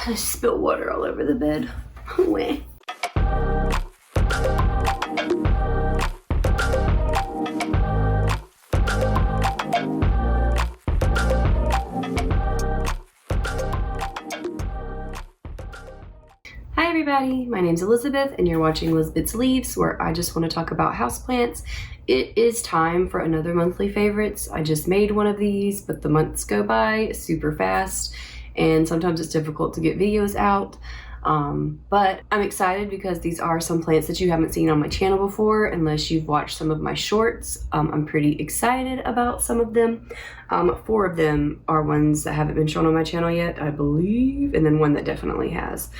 I spilled water all over the bed. Weh. Hi everybody, my name's Elizabeth and you're watching Elizabeth's Leaves, where I just want to talk about houseplants. It is time for another monthly favorites. I just made one of these, but the months go by super fast and sometimes it's difficult to get videos out. But I'm excited because these are some plants that you haven't seen on my channel before unless you've watched some of my shorts. I'm pretty excited about some of them. 4 of them are ones that haven't been shown on my channel yet, I believe, and then one that definitely has.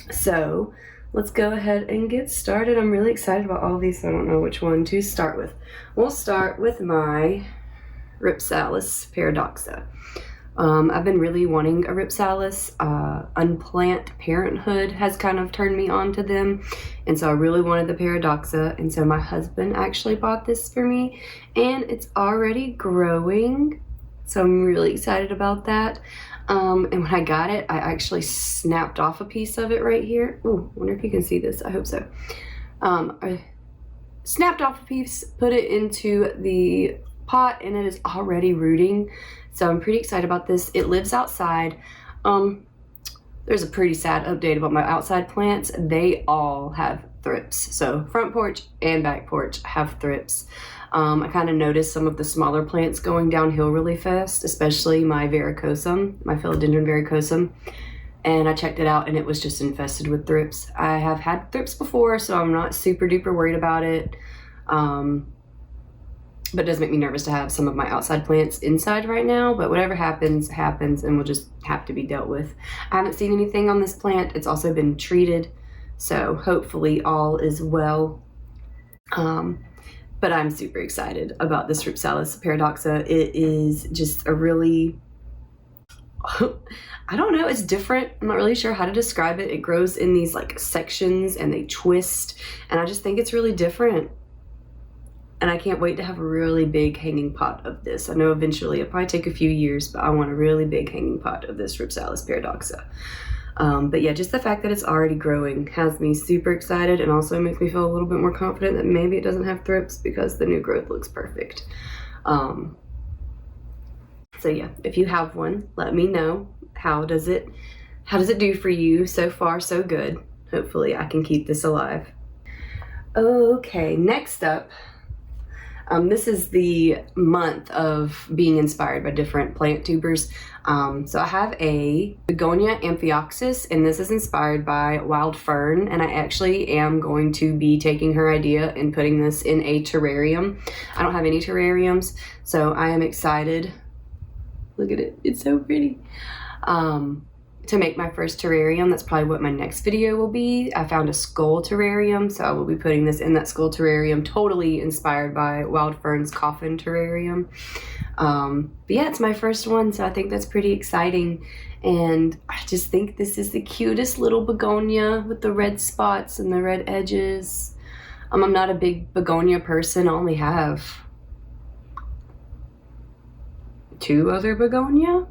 So let's go ahead and get started. I'm really excited about all of these, so I don't know which one to start with. We'll start with my Rhipsalis paradoxa. I've been really wanting a Rhipsalis. Unplant Parenthood has kind of turned me on to them, and so I really wanted the paradoxa, and so my husband actually bought this for me and it's already growing, so I'm really excited about that. And when I got it, I actually snapped off a piece of it right here. Ooh, I wonder if you can see this. I hope so. I snapped off a piece, put it into the pot, and it is already rooting. So I'm pretty excited about this. It lives outside. There's a pretty sad update about my outside plants. They all have thrips. So front porch and back porch have thrips. I kind of noticed some of the smaller plants going downhill really fast, especially my verrucosum, my Philodendron verrucosum. And I checked it out and it was just infested with thrips. I have had thrips before, so I'm not super duper worried about it. But it does make me nervous to have some of my outside plants inside right now, but whatever happens, happens, and will just have to be dealt with. I haven't seen anything on this plant. It's also been treated, so hopefully all is well. But I'm super excited about this Rhipsalis paradoxa. It is just a really, I don't know, it's different. I'm not really sure how to describe it. It grows in these like sections and they twist, and I just think it's really different. And I can't wait to have a really big hanging pot of this. I know eventually it'll probably take a few years, but I want a really big hanging pot of this Rhipsalis paradoxa. But yeah, just the fact that it's already growing has me super excited, and also makes me feel a little bit more confident that maybe it doesn't have thrips because the new growth looks perfect. So yeah, if you have one, let me know. How does it do for you? So far, so good. Hopefully I can keep this alive. Okay, next up. This is the month of being inspired by different plant tubers. So I have a Bonia amphioxus, and this is inspired by wild fern, and I actually am going to be taking her idea and putting this in a terrarium. I don't have any terrariums, so I am excited. Look at it, it's so pretty. To make my first terrarium. That's probably what my next video will be. I found a skull terrarium, so I will be putting this in that skull terrarium, totally inspired by Wild Fern's coffin terrarium. But yeah, it's my first one, so I think that's pretty exciting. And I just think this is the cutest little begonia with the red spots and the red edges. I'm not a big begonia person. I only have 2 other begonia.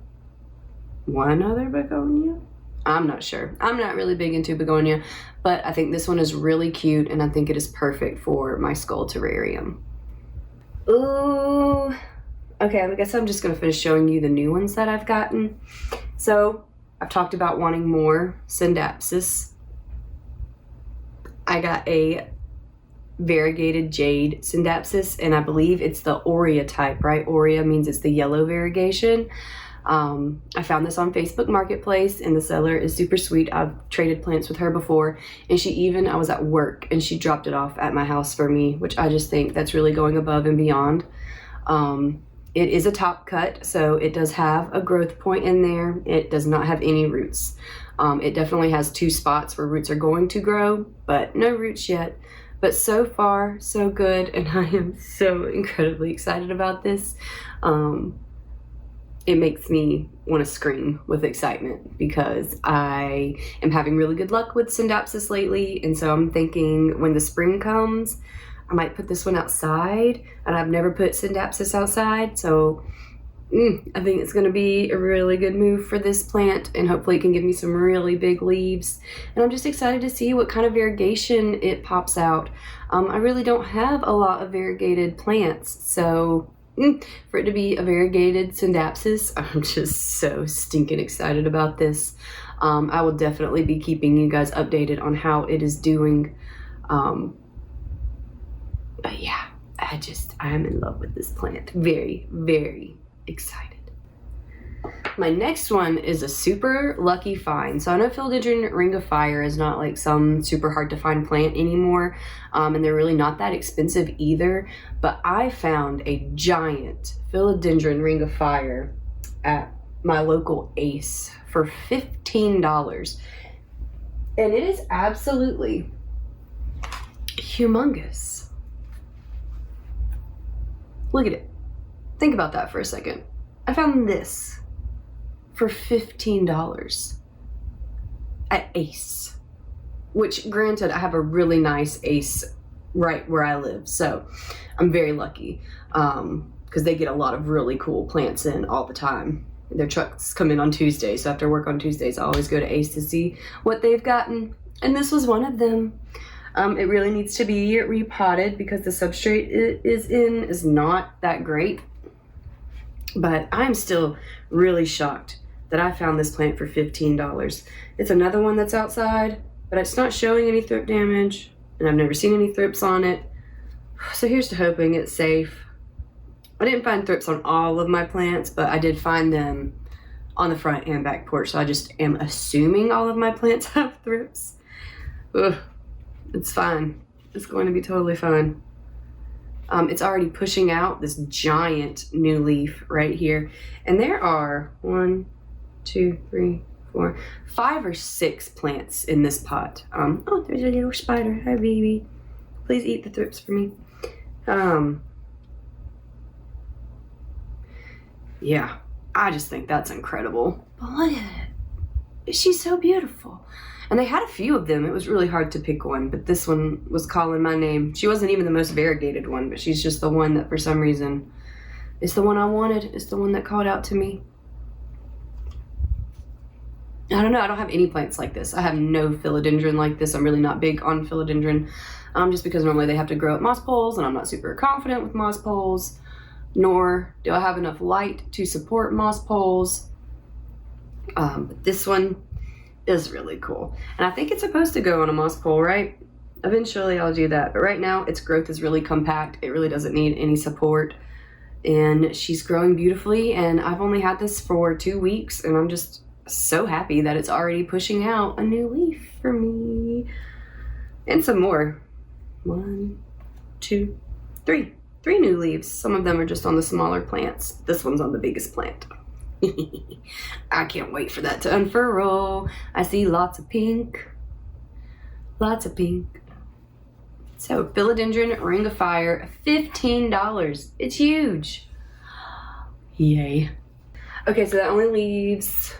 1 other begonia? I'm not sure. I'm not really big into begonia, but I think this one is really cute, and I think it is perfect for my skull terrarium. Ooh. Okay, I guess I'm just gonna finish showing you the new ones that I've gotten. So I've talked about wanting more Synapsis. I got a variegated Jade Synapsis, and I believe it's the Aurea type, right? Aurea means it's the yellow variegation. I found this on Facebook Marketplace, and the seller is super sweet. I've traded plants with her before, and I was at work and she dropped it off at my house for me, which I just think that's really going above and beyond. It is a top cut, so it does have a growth point in there. It does not have any roots. It definitely has 2 spots where roots are going to grow, but no roots yet. But so far, so good, and I am so incredibly excited about this. It makes me want to scream with excitement because I am having really good luck with Synapsis lately, and so I'm thinking when the spring comes, I might put this one outside, and I've never put Synapsis outside, so I think it's going to be a really good move for this plant, and hopefully it can give me some really big leaves. And I'm just excited to see what kind of variegation it pops out. I really don't have a lot of variegated plants, so for it to be a variegated Synapsis, I'm just so stinking excited about this. I will definitely be keeping you guys updated on how it is doing. But yeah, I am in love with this plant. Very, very excited. My next one is a super lucky find. So I know Philodendron Ring of Fire is not like some super hard to find plant anymore, and they're really not that expensive either, but I found a giant Philodendron Ring of Fire at my local Ace for $15, and it is absolutely humongous. Look at it. Think about that for a second. I found this for $15 at Ace, which granted, I have a really nice Ace right where I live, so I'm very lucky because they get a lot of really cool plants in all the time. Their trucks come in on Tuesdays, so after work on Tuesdays, I always go to Ace to see what they've gotten, and this was one of them. It really needs to be repotted because the substrate it is in is not that great. But I'm still really shocked that I found this plant for $15. It's another one that's outside, but it's not showing any thrip damage, and I've never seen any thrips on it. So here's to hoping it's safe. I didn't find thrips on all of my plants, but I did find them on the front and back porch, so I just am assuming all of my plants have thrips. Ugh. It's fine. It's going to be totally fine. It's already pushing out this giant new leaf right here. And there are 1, 2, 3, 4, 5 or 6 plants in this pot. Oh, there's a little spider. Hi, baby. Please eat the thrips for me. Yeah, I just think that's incredible. But look at it. She's so beautiful. And they had a few of them. It was really hard to pick one, but this one was calling my name. She wasn't even the most variegated one, but she's just the one that for some reason is the one I wanted. It's the one that called out to me. I don't know. I don't have any plants like this. I have no philodendron like this. I'm really not big on philodendron, just because normally they have to grow at moss poles, and I'm not super confident with moss poles, nor do I have enough light to support moss poles. But this one is really cool, and I think it's supposed to go on a moss pole, right? Eventually I'll do that, but right now its growth is really compact. It really doesn't need any support, and she's growing beautifully, and I've only had this for 2 weeks, and I'm just so happy that it's already pushing out a new leaf for me. And some more. 1, 2, 3 new leaves. Some of them are just on the smaller plants. This one's on the biggest plant. I can't wait for that to unfurl. I see lots of pink. Lots of pink. So, Philodendron Ring of Fire, $15. It's huge. Yay. Okay, so that only leaves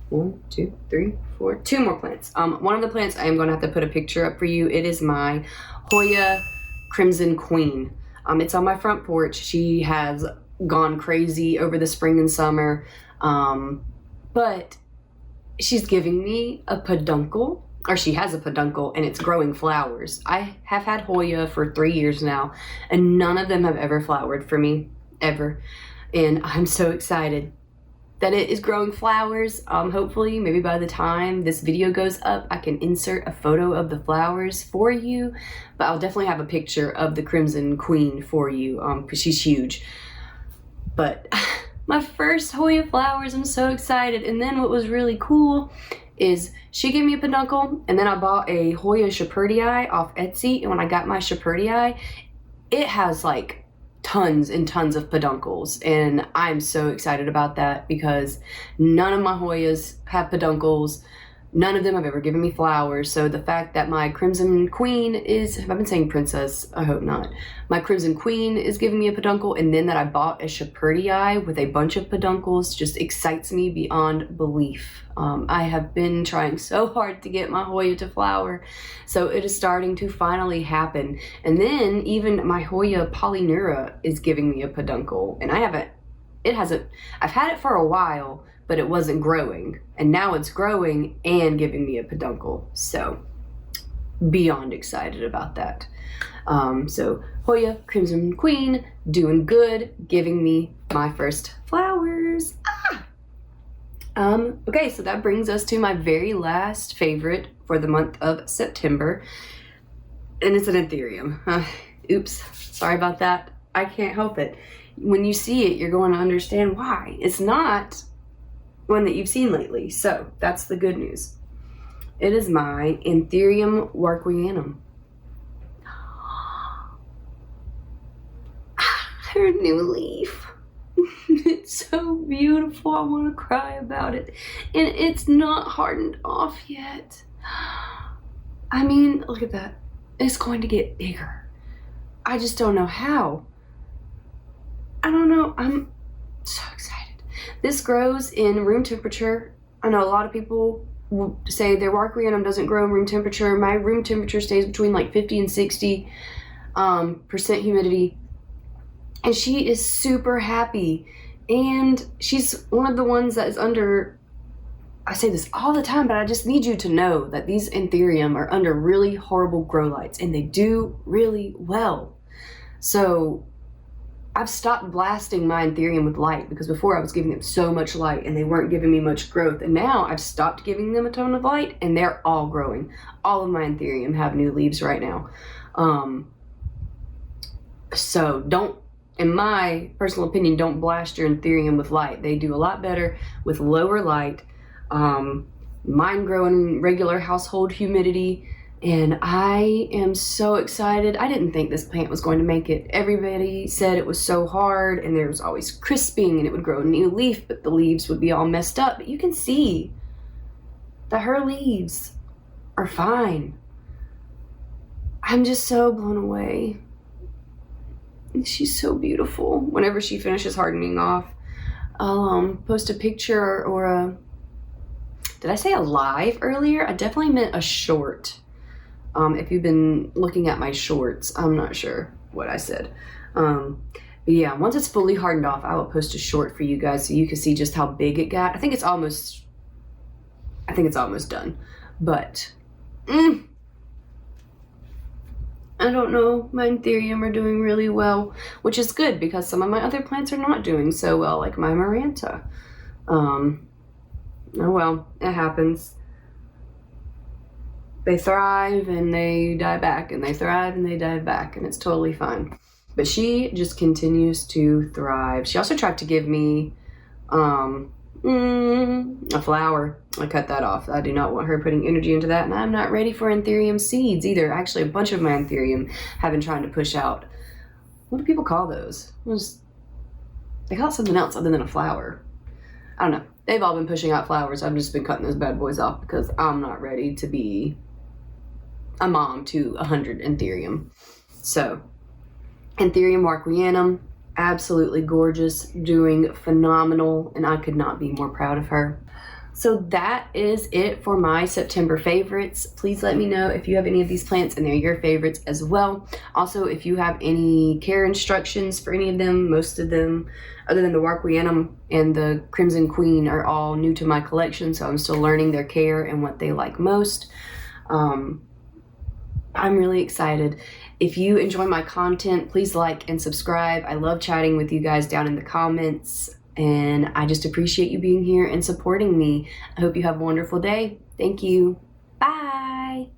1, 2, 3, 4, 2 more plants. One of the plants I am going to have to put a picture up for you. It is my Hoya Crimson Queen. It's on my front porch. She has gone crazy over the spring and summer, but she's giving me a peduncle, or she has a peduncle, and it's growing flowers. I have had Hoya for 3 years now, and none of them have ever flowered for me, ever, and I'm so excited that it is growing flowers. Hopefully, maybe by the time this video goes up, I can insert a photo of the flowers for you, but I'll definitely have a picture of the Crimson Queen for you, because she's huge. But my first Hoya flowers, I'm so excited. And then what was really cool is she gave me a peduncle, and then I bought a Hoya Shepherdii off Etsy, and when I got my Shepherdii, it has like tons and tons of peduncles, and I'm so excited about that because none of my Hoyas have peduncles. None of them have ever given me flowers, so the fact that my Crimson Queen is, have I been saying princess? I hope not. My Crimson Queen is giving me a peduncle, and then that I bought a Shepherdii with a bunch of peduncles just excites me beyond belief. I have been trying so hard to get my Hoya to flower, so it is starting to finally happen. And then even my Hoya Polyneura is giving me a peduncle, and I haven't it hasn't, I've had it for a while, but it wasn't growing. And now it's growing and giving me a peduncle. So beyond excited about that. So Hoya, Crimson Queen, doing good, giving me my first flowers. Okay, so that brings us to my very last favorite for the month of September. And it's an Anthurium. Oops, sorry about that. I can't help it. When you see it, you're going to understand why. It's not one that you've seen lately. So that's the good news. It is my Anthurium Warquianum. Her new leaf. It's so beautiful. I want to cry about it. And it's not hardened off yet. I mean, look at that. It's going to get bigger. I just don't know how. I don't know. I'm so excited. This grows in room temperature. I know a lot of people say their Warquianum doesn't grow in room temperature. My room temperature stays between like 50 and 60% humidity. And she is super happy. And she's one of the ones that is under, I say this all the time, but I just need you to know that these Anthurium are under really horrible grow lights, and they do really well. So I've stopped blasting my Anthurium with light, because before I was giving them so much light and they weren't giving me much growth. And now I've stopped giving them a ton of light and they're all growing. All of my Anthurium have new leaves right now. So don't, in my personal opinion, don't blast your Anthurium with light. They do a lot better with lower light. Mine grow in regular household humidity, and I am so excited. I didn't think this plant was going to make it. Everybody said it was so hard, and there was always crisping, and it would grow a new leaf, but the leaves would be all messed up. But you can see that her leaves are fine. I'm just so blown away. She's so beautiful. Whenever she finishes hardening off, I'll post a picture or a, did I say a live earlier? I definitely meant a short. If you've been looking at my shorts, I'm not sure what I said. But yeah, once it's fully hardened off, I will post a short for you guys so you can see just how big it got. I think it's almost done, but I don't know, my Anthurium are doing really well, which is good because some of my other plants are not doing so well, like my Maranta. Oh well, it happens. They thrive and they die back, and they thrive and they die back, and it's totally fine. But she just continues to thrive. She also tried to give me a flower. I cut that off. I do not want her putting energy into that, and I'm not ready for Anthurium seeds either. Actually, a bunch of my Anthurium have been trying to push out. What do people call those? They call it something else other than a flower. I don't know. They've all been pushing out flowers. I've just been cutting those bad boys off because I'm not ready to be a mom to 100 Anthurium. So, Anthurium Warquianum, absolutely gorgeous, doing phenomenal, and I could not be more proud of her. So that is it for my September favorites. Please let me know if you have any of these plants and they're your favorites as well. Also, if you have any care instructions for any of them, most of them, other than the Warquianum and the Crimson Queen, are all new to my collection, so I'm still learning their care and what they like most. I'm really excited. If you enjoy my content, please like and subscribe. I love chatting with you guys down in the comments, and I just appreciate you being here and supporting me. I hope you have a wonderful day. Thank you. Bye.